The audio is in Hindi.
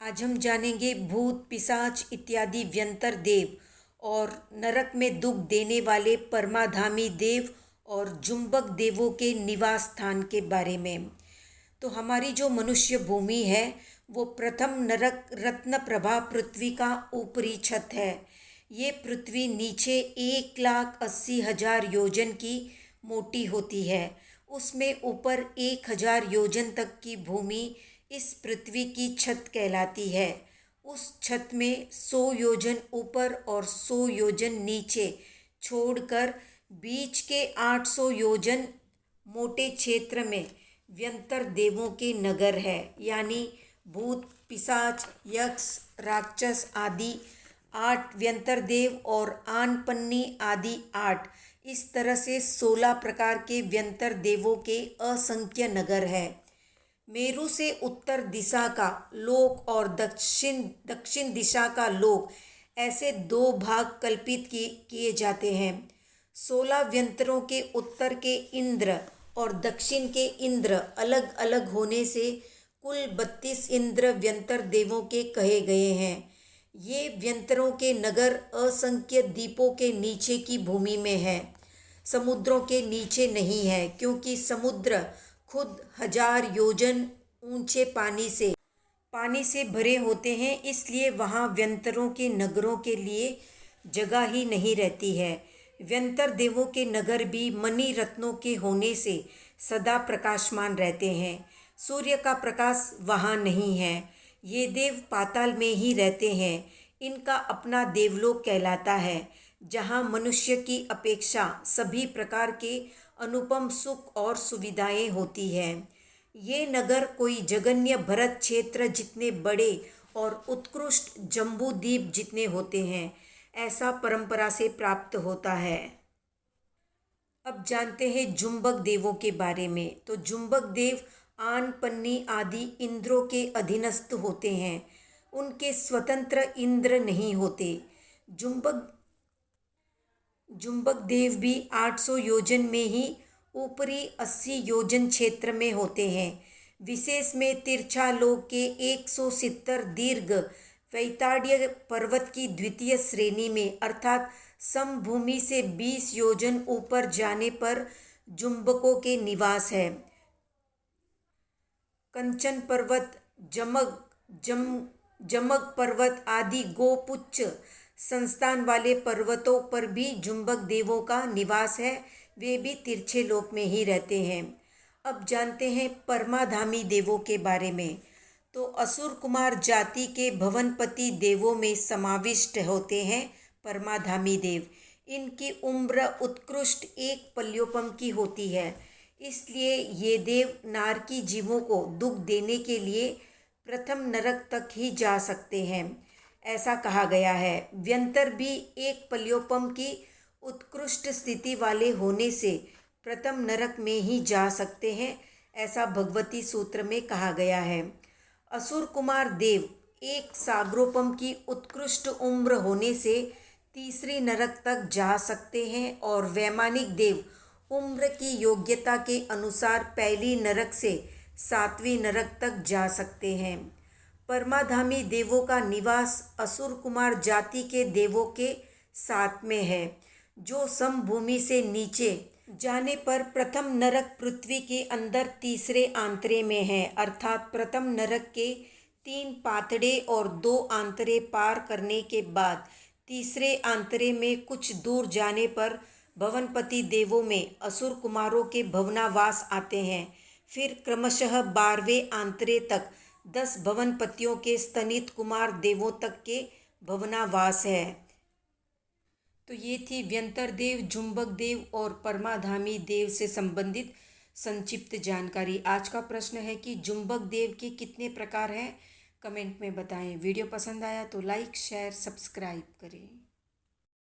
आज हम जानेंगे भूत पिशाच इत्यादि व्यंतर देव और नरक में दुख देने वाले परमाधामी देव और जुम्बक देवों के निवास स्थान के बारे में। तो हमारी जो मनुष्य भूमि है वो प्रथम नरक रत्न प्रभा पृथ्वी का ऊपरी छत है। ये पृथ्वी नीचे 1,80,000 योजन की मोटी होती है। उसमें ऊपर 1,000 योजन तक की भूमि इस पृथ्वी की छत कहलाती है। उस छत में 100 योजन ऊपर और 100 योजन नीचे छोड़कर बीच के 800 योजन मोटे क्षेत्र में व्यंतर देवों के नगर है, यानी भूत पिशाच यक्ष राक्षस आदि 8 व्यंतर देव और आनपन्नी आदि 8, इस तरह से 16 प्रकार के व्यंतर देवों के असंख्य नगर है। मेरु से उत्तर दिशा का लोक और दक्षिण दिशा का लोक, ऐसे 2 भाग कल्पित किए जाते हैं। 16 व्यंतरों के उत्तर के इंद्र और दक्षिण के इंद्र अलग अलग होने से कुल 32 इंद्र व्यंतर देवों के कहे गए हैं। ये व्यंतरों के नगर असंख्य द्वीपों के नीचे की भूमि में है, समुद्रों के नीचे नहीं है, क्योंकि समुद्र खुद 1000 योजन ऊंचे पानी से भरे होते हैं, इसलिए वहाँ व्यंतरों के नगरों के लिए जगह ही नहीं रहती है। व्यंतर देवों के नगर भी मणि रत्नों के होने से सदा प्रकाशमान रहते हैं। सूर्य का प्रकाश वहाँ नहीं है। ये देव पाताल में ही रहते हैं। इनका अपना देवलोक कहलाता है, जहाँ मनुष्य की अपेक्षा सभी प्रकार के अनुपम सुख और सुविधाएं होती हैं। ये नगर कोई जगन्य भरत क्षेत्र जितने बड़े और उत्कृष्ट जम्बू द्वीप जितने होते हैं, ऐसा परंपरा से प्राप्त होता है। अब जानते हैं जुम्बक देवों के बारे में। तो जुम्बक देव आनपन्नी आदि इंद्रों के अधीनस्थ होते हैं। उनके स्वतंत्र इंद्र नहीं होते। जुम्बक देव भी 800 योजन में ही ऊपरी 80 योजन क्षेत्र में होते हैं। विशेष में तिरछा लोक के 170 दीर्घ वैताड्य पर्वत की द्वितीय श्रेणी में, अर्थात समभूमि से 20 योजन ऊपर जाने पर जुम्बकों के निवास है। कंचन पर्वत, जमग पर्वत आदि गोपुच्छ संस्थान वाले पर्वतों पर भी जुम्बक देवों का निवास है। वे भी तिरछे लोक में ही रहते हैं। अब जानते हैं परमाधामी देवों के बारे में। तो असुर कुमार जाति के भवनपति देवों में समाविष्ट होते हैं परमाधामी देव। इनकी उम्र उत्कृष्ट 1 पल्योपम की होती है, इसलिए ये देव नारकी जीवों को दुख देने के लिए प्रथम नरक तक ही जा सकते हैं, ऐसा कहा गया है। व्यंतर भी 1 पल्योपम की उत्कृष्ट स्थिति वाले होने से प्रथम नरक में ही जा सकते हैं, ऐसा भगवती सूत्र में कहा गया है। असुर कुमार देव 1 सागरोपम की उत्कृष्ट उम्र होने से तीसरी नरक तक जा सकते हैं, और वैमानिक देव उम्र की योग्यता के अनुसार पहली नरक से 7वीं नरक तक जा सकते हैं। परमाधामी देवों का निवास असुर कुमार जाति के देवों के साथ में है, जो समभूमि से नीचे जाने पर प्रथम नरक पृथ्वी के अंदर तीसरे आंतरे में है, अर्थात प्रथम नरक के 3 पातड़े और 2 आंतरे पार करने के बाद तीसरे आंतरे में कुछ दूर जाने पर भवनपति देवों में असुर कुमारों के भवनावास आते हैं। फिर क्रमशः 12वें आंतरे तक 10 भवनपतियों के स्तनित कुमार देवों तक के भवनावास है। तो ये थी व्यंतर देव, जुम्बक देव और परमाधामी देव से संबंधित संक्षिप्त जानकारी। आज का प्रश्न है कि जुम्बक देव के कितने प्रकार हैं, कमेंट में बताएं। वीडियो पसंद आया तो लाइक शेयर सब्सक्राइब करें।